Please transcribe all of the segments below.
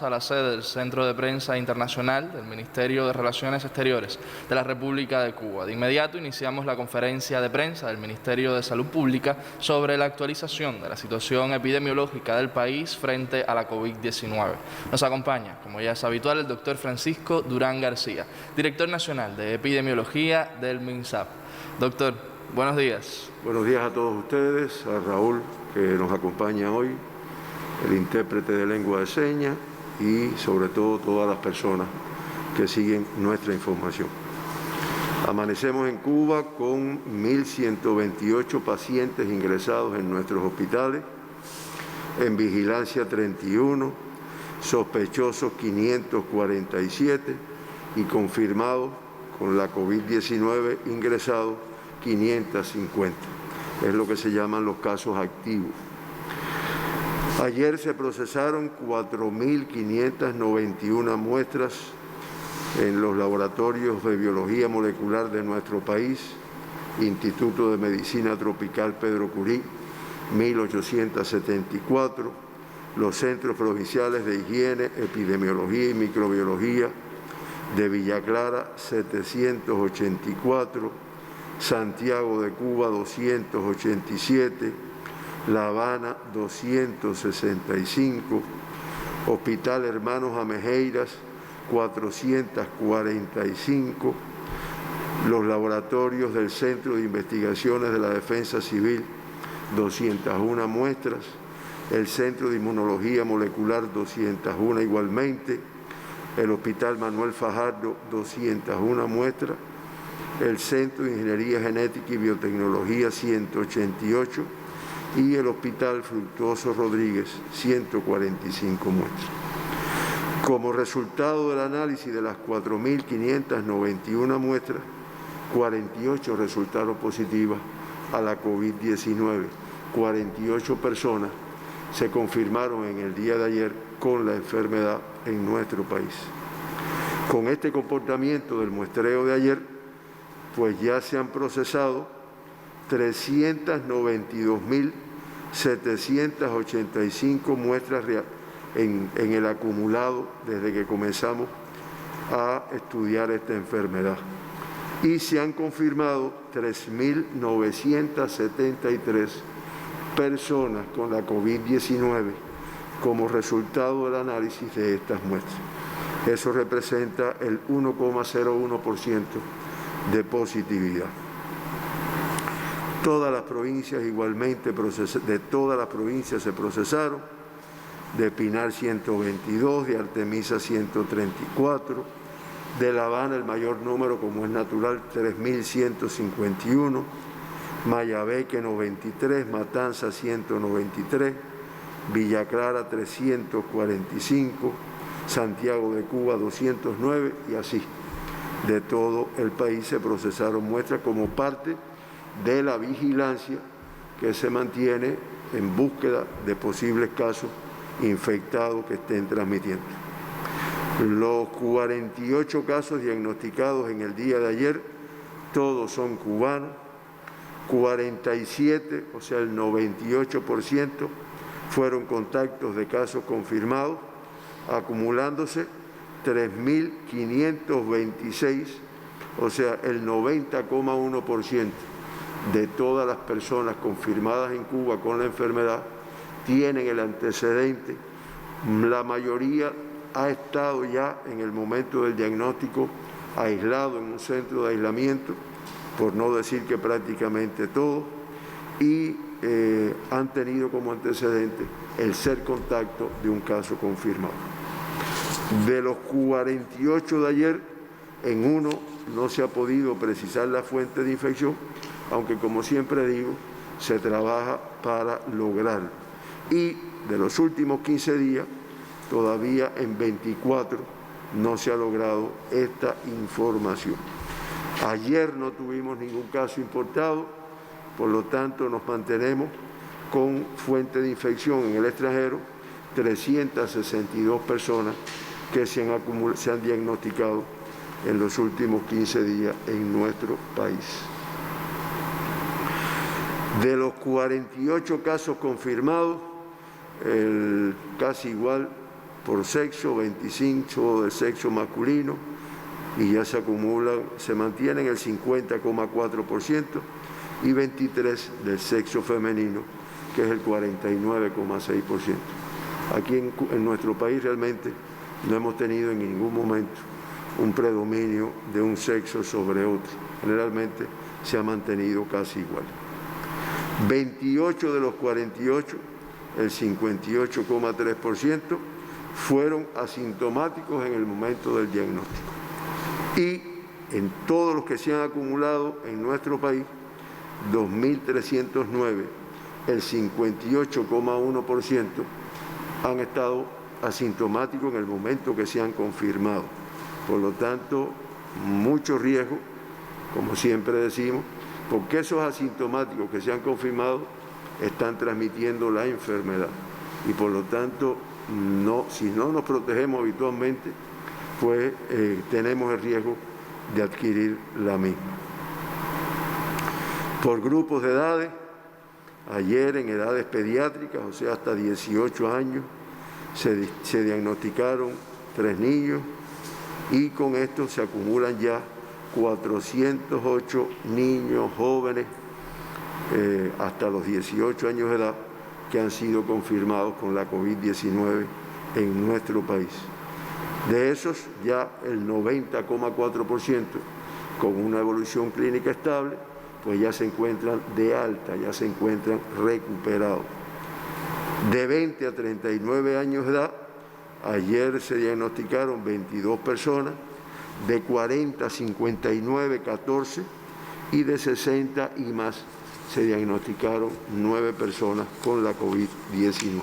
A la sede del Centro de Prensa Internacional del Ministerio de Relaciones Exteriores de la República de Cuba. De inmediato iniciamos la conferencia de prensa del Ministerio de Salud Pública sobre la actualización de la situación epidemiológica del país frente a la COVID-19. Nos acompaña, como ya es habitual, el doctor Francisco Durán García, director nacional de Epidemiología del MINSAP. Doctor, buenos días. Buenos días a todos ustedes, a Raúl, que nos acompaña hoy, el intérprete de lengua de señas, y sobre todo todas las personas que siguen nuestra información. Amanecemos en Cuba con 1.128 pacientes ingresados en nuestros hospitales, en vigilancia 31, sospechosos 547 y confirmados con la COVID-19 ingresados 550. Es lo que se llaman los casos activos. Ayer se procesaron 4.591 muestras en los laboratorios de biología molecular de nuestro país, Instituto de Medicina Tropical Pedro Curí, 1.874, los centros provinciales de higiene, epidemiología y microbiología de Villa Clara, 784, Santiago de Cuba, 287, La Habana, 265, Hospital Hermanos Amejeiras, 445, los laboratorios del Centro de Investigaciones de la Defensa Civil, 201 muestras, el Centro de Inmunología Molecular, 201 igualmente, el Hospital Manuel Fajardo, 201 muestras, el Centro de Ingeniería Genética y Biotecnología, 188, y el Hospital Fructuoso Rodríguez, 145 muestras. Como resultado del análisis de las 4.591 muestras, 48 resultaron positivas a la COVID-19. 48 personas se confirmaron en el día de ayer con la enfermedad en nuestro país. Con este comportamiento del muestreo de ayer, pues ya se han procesado 392.785 muestras en el acumulado desde que comenzamos a estudiar esta enfermedad. Y se han confirmado 3.973 personas con la COVID-19 como resultado del análisis de estas muestras. Eso representa el 1,01% de positividad. Todas las provincias igualmente, de todas las provincias se procesaron, de Pinar 122, de Artemisa 134, de La Habana el mayor número, como es natural, 3.151, Mayabeque 93, Matanza 193, Villa Clara 345, Santiago de Cuba 209 y así. De todo el país se procesaron muestras como parte de la vigilancia que se mantiene en búsqueda de posibles casos infectados que estén transmitiendo. Los 48 casos diagnosticados en el día de ayer, todos son cubanos, 47, o sea el 98%, fueron contactos de casos confirmados, acumulándose 3.526, o sea el 90,1% de todas las personas confirmadas en Cuba con la enfermedad tienen el antecedente. La mayoría ha estado ya en el momento del diagnóstico aislado en un centro de aislamiento, por no decir que prácticamente todos, y han tenido como antecedente el ser contacto de un caso confirmado. De los 48 de ayer, en uno no se ha podido precisar la fuente de infección, aunque como siempre digo, se trabaja para lograrlo. Y de los últimos 15 días, todavía en 24 no se ha logrado esta información. Ayer no tuvimos ningún caso importado, por lo tanto nos mantenemos con fuente de infección en el extranjero, 362 personas que se han diagnosticado en los últimos 15 días en nuestro país. De los 48 casos confirmados, el casi igual por sexo, 25 de sexo masculino y ya se acumulan, se mantienen el 50,4% y 23 del sexo femenino, que es el 49,6%. Aquí en nuestro país realmente no hemos tenido en ningún momento un predominio de un sexo sobre otro. Generalmente se ha mantenido casi igual. 28 de los 48, el 58,3%, fueron asintomáticos en el momento del diagnóstico. Y en todos los que se han acumulado en nuestro país, 2.309, el 58,1% han estado asintomáticos en el momento que se han confirmado. Por lo tanto, mucho riesgo, como siempre decimos, porque esos asintomáticos que se han confirmado están transmitiendo la enfermedad. Y por lo tanto, si no nos protegemos habitualmente, pues tenemos el riesgo de adquirir la misma. Por grupos de edades, ayer en edades pediátricas, o sea, hasta 18 años, se diagnosticaron 3 niños y con esto se acumulan ya 408 niños jóvenes hasta los 18 años de edad que han sido confirmados con la COVID-19 en nuestro país. De esos, ya el 90,4% con una evolución clínica estable, pues ya se encuentran de alta, ya se encuentran recuperados. De 20 a 39 años de edad, ayer se diagnosticaron 22 personas, de 40 a 59, 14, y de 60 y más se diagnosticaron 9 personas con la COVID-19.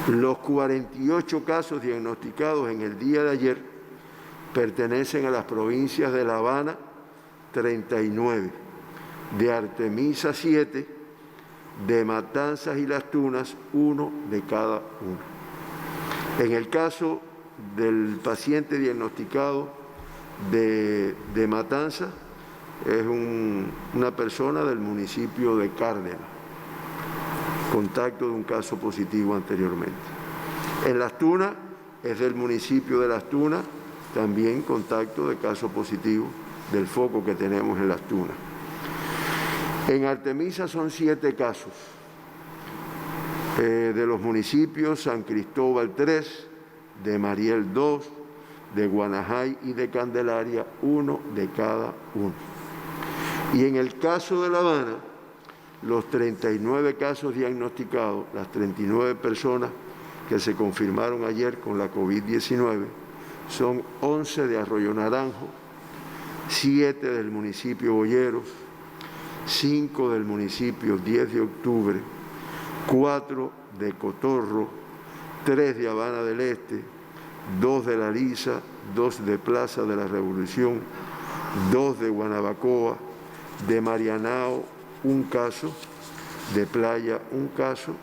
Los 48 casos diagnosticados en el día de ayer pertenecen a las provincias de La Habana, 39, de Artemisa 7, de Matanzas y Las Tunas 1 de cada uno. En el caso del paciente diagnosticado de Matanzas, es una persona del municipio de Cárdenas, contacto de un caso positivo anteriormente. En Las Tunas es del municipio de Las Tunas, también contacto de caso positivo del foco que tenemos en Las Tunas. En Artemisa son 7 casos, de los municipios San Cristóbal 3, de Mariel 2, de Guanajay y de Candelaria 1 de cada uno. Y en el caso de La Habana, los 39 casos diagnosticados, las 39 personas que se confirmaron ayer con la COVID-19, son 11 de Arroyo Naranjo, 7 del municipio Boyeros, 5 del municipio 10 de octubre, 4 de Cotorro, 3 de Habana del Este, 2 de La Lisa, 2 de Plaza de la Revolución, 2 de Guanabacoa, de Marianao, 1 caso, de Playa 1 caso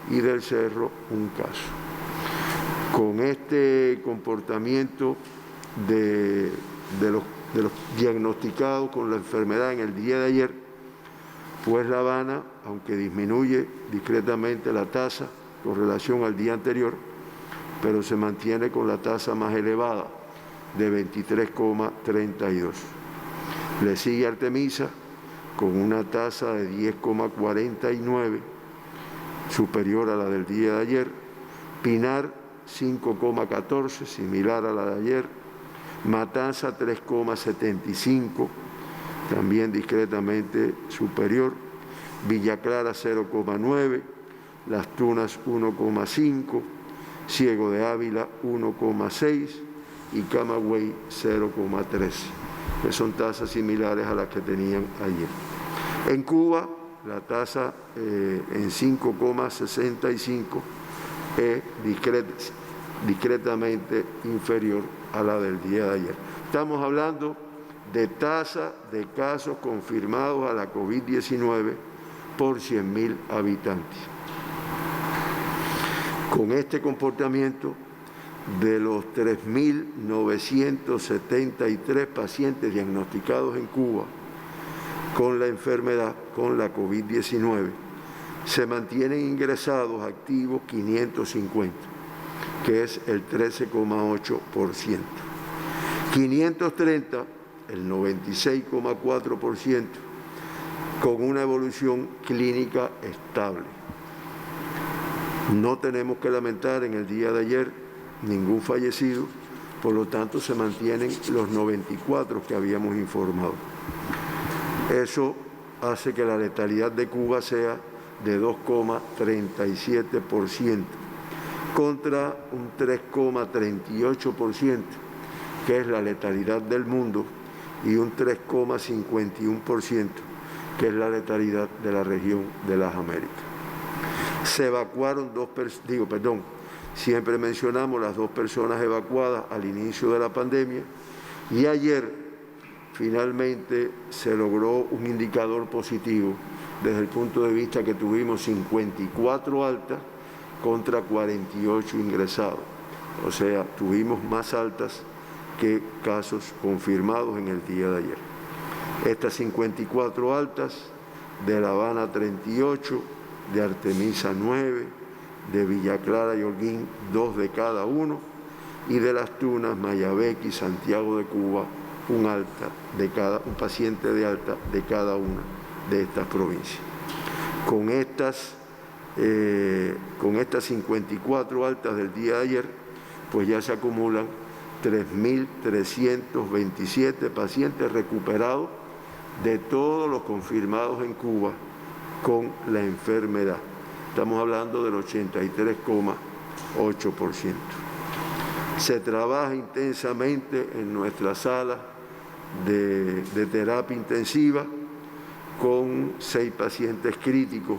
y del Cerro 1 caso. Con este comportamiento de los diagnosticados con la enfermedad en el día de ayer, pues La Habana, aunque disminuye discretamente la tasa con relación al día anterior, pero se mantiene con la tasa más elevada de 23,32. Le sigue Artemisa con una tasa de 10,49, superior a la del día de ayer. Pinar 5,14, similar a la de ayer. Matanza 3,75, también discretamente superior. Villa Clara 0,9, Las Tunas 1,5, Ciego de Ávila 1,6 y Camagüey 0,13, que son tasas similares a las que tenían ayer. En Cuba, la tasa en 5,65 es discretamente inferior a la del día de ayer. Estamos hablando de tasa de casos confirmados a la COVID-19 por 100.000 habitantes. Con este comportamiento, de los 3.973 pacientes diagnosticados en Cuba con la enfermedad, con la COVID-19, se mantienen ingresados activos 550. que es el 13,8%. 530, el 96,4%, con una evolución clínica estable. No tenemos que lamentar en el día de ayer ningún fallecido, por lo tanto se mantienen los 94 que habíamos informado. Eso hace que la letalidad de Cuba sea de 2,37% contra un 3,38% que es la letalidad del mundo y un 3,51% que es la letalidad de la región de las Américas. Se evacuaron siempre mencionamos las 2 personas evacuadas al inicio de la pandemia y ayer finalmente se logró un indicador positivo desde el punto de vista que tuvimos 54 altas contra 48 ingresados. O sea, tuvimos más altas que casos confirmados en el día de ayer. Estas 54 altas, de La Habana 38, de Artemisa 9, de Villa Clara y Holguín 2 de cada uno, y de Las Tunas, Mayabeque y Santiago de Cuba un paciente de alta de cada una de estas provincias. Con estas 54 altas del día de ayer, pues ya se acumulan 3.327 pacientes recuperados de todos los confirmados en Cuba con la enfermedad. Estamos hablando del 83,8%. Se trabaja intensamente en nuestra sala de terapia intensiva con 6 pacientes críticos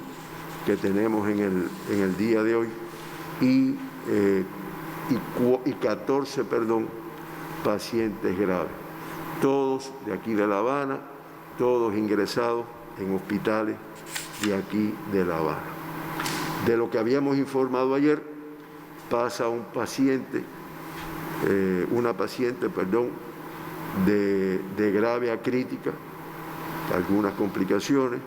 que tenemos en el día de hoy y 14 pacientes graves. Todos de aquí de La Habana, todos ingresados en hospitales de aquí de La Habana. De lo que habíamos informado ayer, pasa una paciente de grave a crítica, algunas complicaciones,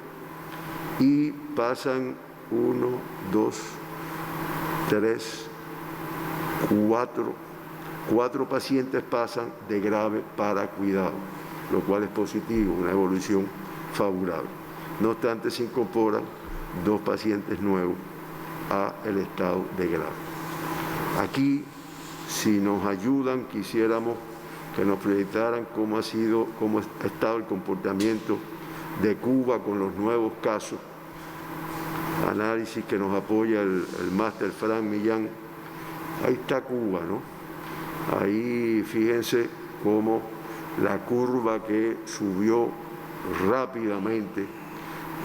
y pasan 1, 2, 3, 4 pacientes pasan de grave para cuidado, lo cual es positivo, una evolución favorable. No obstante, se incorporan 2 pacientes nuevos al estado de grave. Aquí, si nos ayudan, quisiéramos que nos proyectaran cómo ha estado el comportamiento de Cuba con los nuevos casos. Análisis que nos apoya el máster Frank Millán. Ahí está Cuba, ¿no? Ahí fíjense cómo la curva que subió rápidamente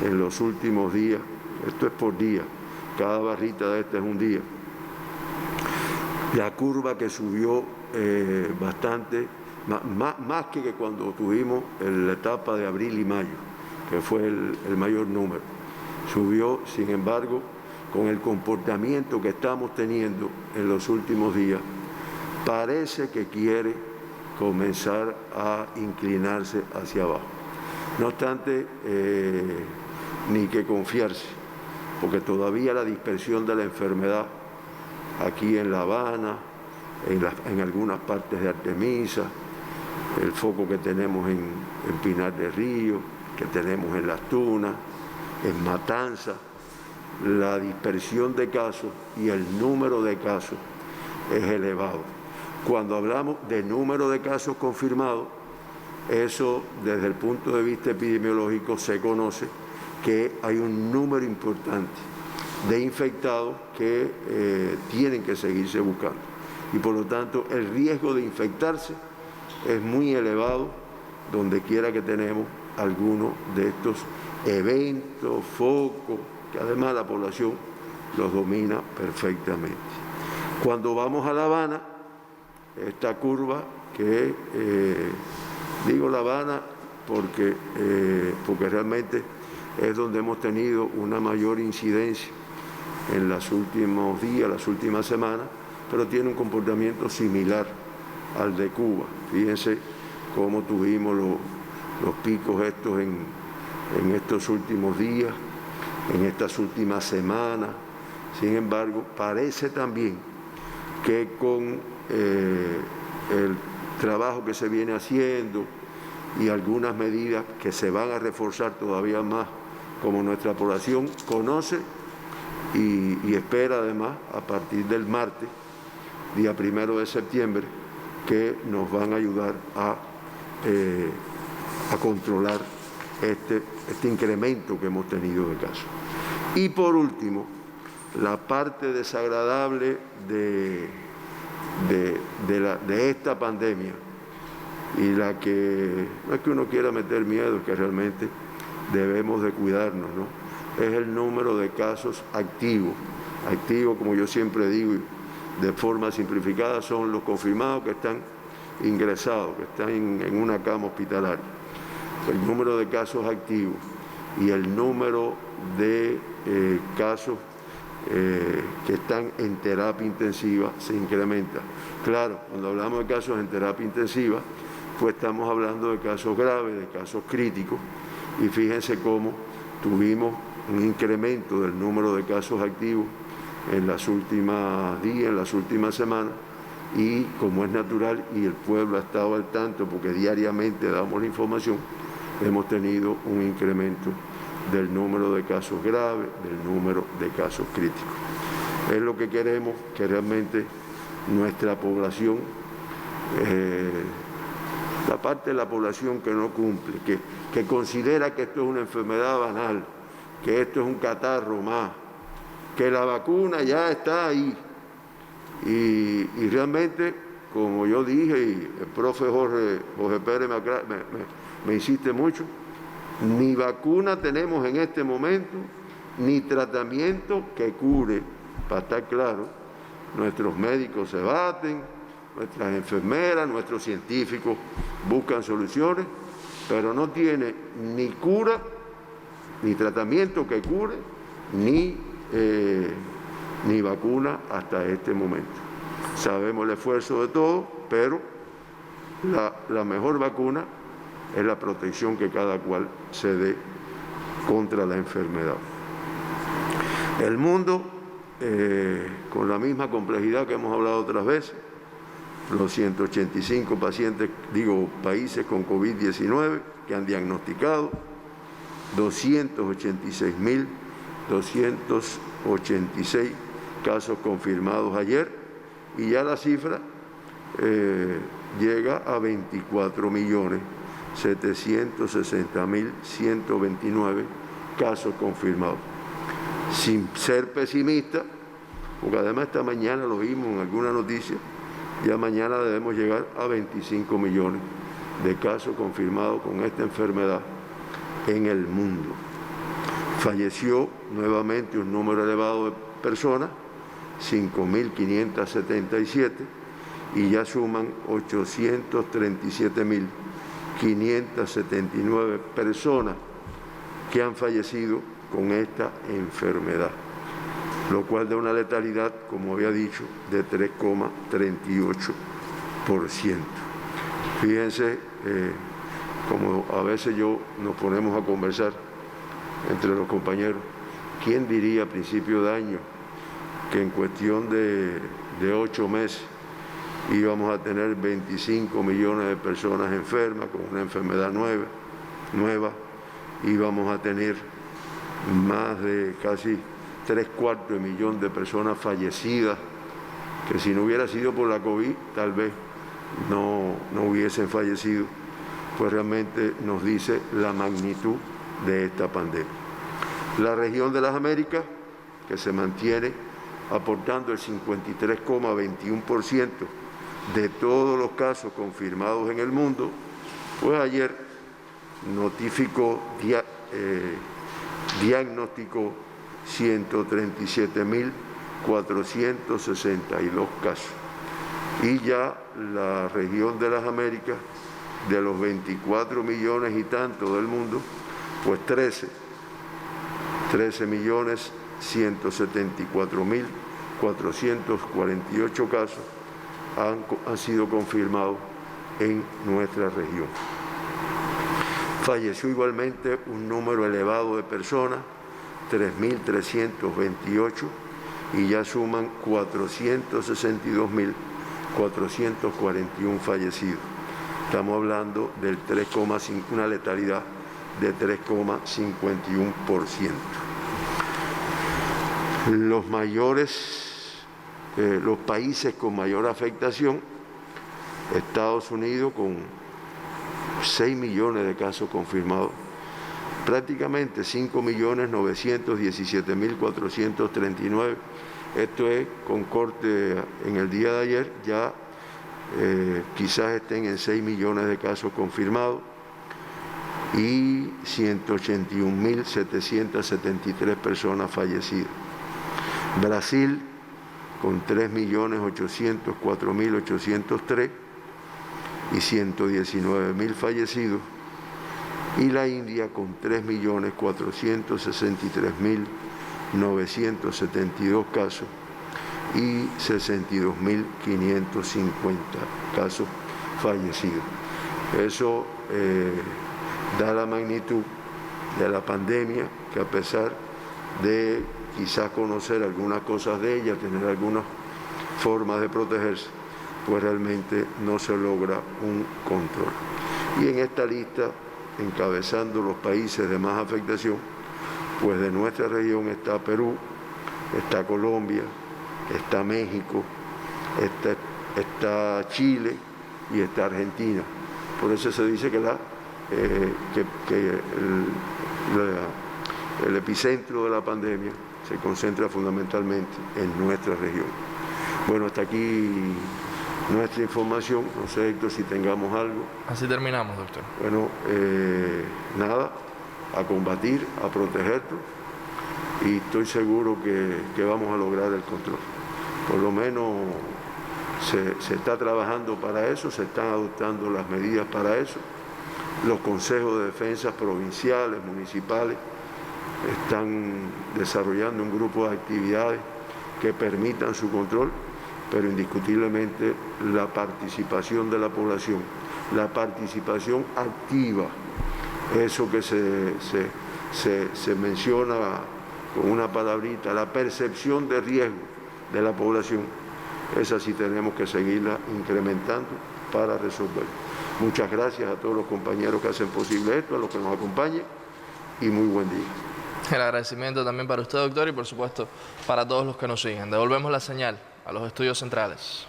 en los últimos días, esto es por día, cada barrita de esta es un día, la curva que subió bastante, más que cuando tuvimos la etapa de abril y mayo, que fue el mayor número. Subió, sin embargo, con el comportamiento que estamos teniendo en los últimos días, parece que quiere comenzar a inclinarse hacia abajo. No obstante, ni que confiarse, porque todavía la dispersión de la enfermedad aquí en La Habana, en algunas partes de Artemisa, el foco que tenemos en Pinar del Río, que tenemos en Las Tunas, en Matanza, la dispersión de casos y el número de casos es elevado. Cuando hablamos de número de casos confirmados, eso desde el punto de vista epidemiológico se conoce que hay un número importante de infectados que tienen que seguirse buscando. Y por lo tanto el riesgo de infectarse es muy elevado donde quiera que tenemos alguno de estos eventos, focos, que además la población los domina perfectamente. Cuando vamos a La Habana, esta curva que, digo La Habana porque realmente es donde hemos tenido una mayor incidencia en los últimos días, las últimas semanas, pero tiene un comportamiento similar al de Cuba. Fíjense cómo tuvimos los picos estos en estos últimos días, en estas últimas semanas. Sin embargo, parece también que con el trabajo que se viene haciendo y algunas medidas que se van a reforzar todavía más, como nuestra población conoce y espera además a partir del martes, día 1 de septiembre, que nos van a ayudar a controlar este incremento que hemos tenido de casos. Y por último, la parte desagradable de esta pandemia, y la que no es que uno quiera meter miedo, es que realmente debemos de cuidarnos, ¿no? Es el número de casos activos. Activos, como yo siempre digo, de forma simplificada, son los confirmados que están ingresados, que están en una cama hospitalaria. El número de casos activos y el número de casos que están en terapia intensiva se incrementa. Claro, cuando hablamos de casos en terapia intensiva, pues estamos hablando de casos graves, de casos críticos, y fíjense cómo tuvimos un incremento del número de casos activos en las últimas días, en las últimas semanas, y como es natural y el pueblo ha estado al tanto porque diariamente damos la información, hemos tenido un incremento del número de casos graves, del número de casos críticos. Es lo que queremos, que realmente nuestra población, la parte de la población que no cumple, que considera que esto es una enfermedad banal, que esto es un catarro más, que la vacuna ya está ahí. Y realmente, como yo dije, y el profe Jorge Pérez me insiste mucho, ni vacuna tenemos en este momento, ni tratamiento que cure. Para estar claro, nuestros médicos se baten, nuestras enfermeras, nuestros científicos buscan soluciones, pero no tiene ni cura, ni tratamiento que cure, ni vacuna hasta este momento. Sabemos el esfuerzo de todos, pero la mejor vacuna es la protección que cada cual se dé contra la enfermedad. El mundo, con la misma complejidad que hemos hablado otras veces, los 185 países con COVID-19 que han diagnosticado, 286.286 casos confirmados ayer, y ya la cifra llega a 24.760.129 casos confirmados. Sin ser pesimista, porque además esta mañana lo vimos en alguna noticia, ya mañana debemos llegar a 25 millones de casos confirmados con esta enfermedad en el mundo. Falleció nuevamente un número elevado de personas, 5.577, y ya suman 837.579 personas que han fallecido con esta enfermedad, lo cual da una letalidad, como había dicho, de 3,38%. Fíjense, como a veces nos ponemos a conversar entre los compañeros, ¿quién diría a principio de año que en cuestión de 8 meses íbamos a tener 25 millones de personas enfermas con una enfermedad nueva, íbamos a tener más de casi 3/4 de millón de personas fallecidas, que si no hubiera sido por la COVID, tal vez no hubiesen fallecido? Pues realmente nos dice la magnitud de esta pandemia. La región de las Américas, que se mantiene aportando el 53,21% de todos los casos confirmados en el mundo, pues ayer diagnosticó 137.462 casos. Y ya la región de las Américas, de los 24 millones y tanto del mundo, pues 13.174.448 casos han sido confirmados en nuestra región. Falleció igualmente un número elevado de personas, 3.328, y ya suman 462.441 fallecidos. Estamos hablando del 3,5, una letalidad de 3,51%. Los países con mayor afectación: Estados Unidos con 6 millones de casos confirmados, prácticamente 5.917.439. Esto es con corte en el día de ayer, ya quizás estén en 6 millones de casos confirmados y 181.773 personas fallecidas. Brasil con 3.804.803 y 119.000 fallecidos, y la India con 3.463.972 casos y 62.550 casos fallecidos. Eso da la magnitud de la pandemia, que a pesar de quizás conocer algunas cosas de ella, tener algunas formas de protegerse, pues realmente no se logra un control. Y en esta lista, encabezando los países de más afectación, pues de nuestra región está Perú, está Colombia, está México, está Chile y está Argentina. Por eso se dice que el epicentro de la pandemia se concentra fundamentalmente en nuestra región. Bueno, hasta aquí nuestra información. No sé, Héctor, si tengamos algo. Así terminamos, doctor. Bueno, nada, a combatir, a protegernos, y estoy seguro que vamos a lograr el control. Por lo menos se está trabajando para eso, se están adoptando las medidas para eso. Los consejos de defensa provinciales, municipales, están desarrollando un grupo de actividades que permitan su control, pero indiscutiblemente la participación de la población, la participación activa, eso que se menciona con una palabrita, la percepción de riesgo de la población, esa sí tenemos que seguirla incrementando para resolver. Muchas gracias a todos los compañeros que hacen posible esto, a los que nos acompañan, y muy buen día. El agradecimiento también para usted, doctor, y por supuesto para todos los que nos siguen. Devolvemos la señal a los estudios centrales.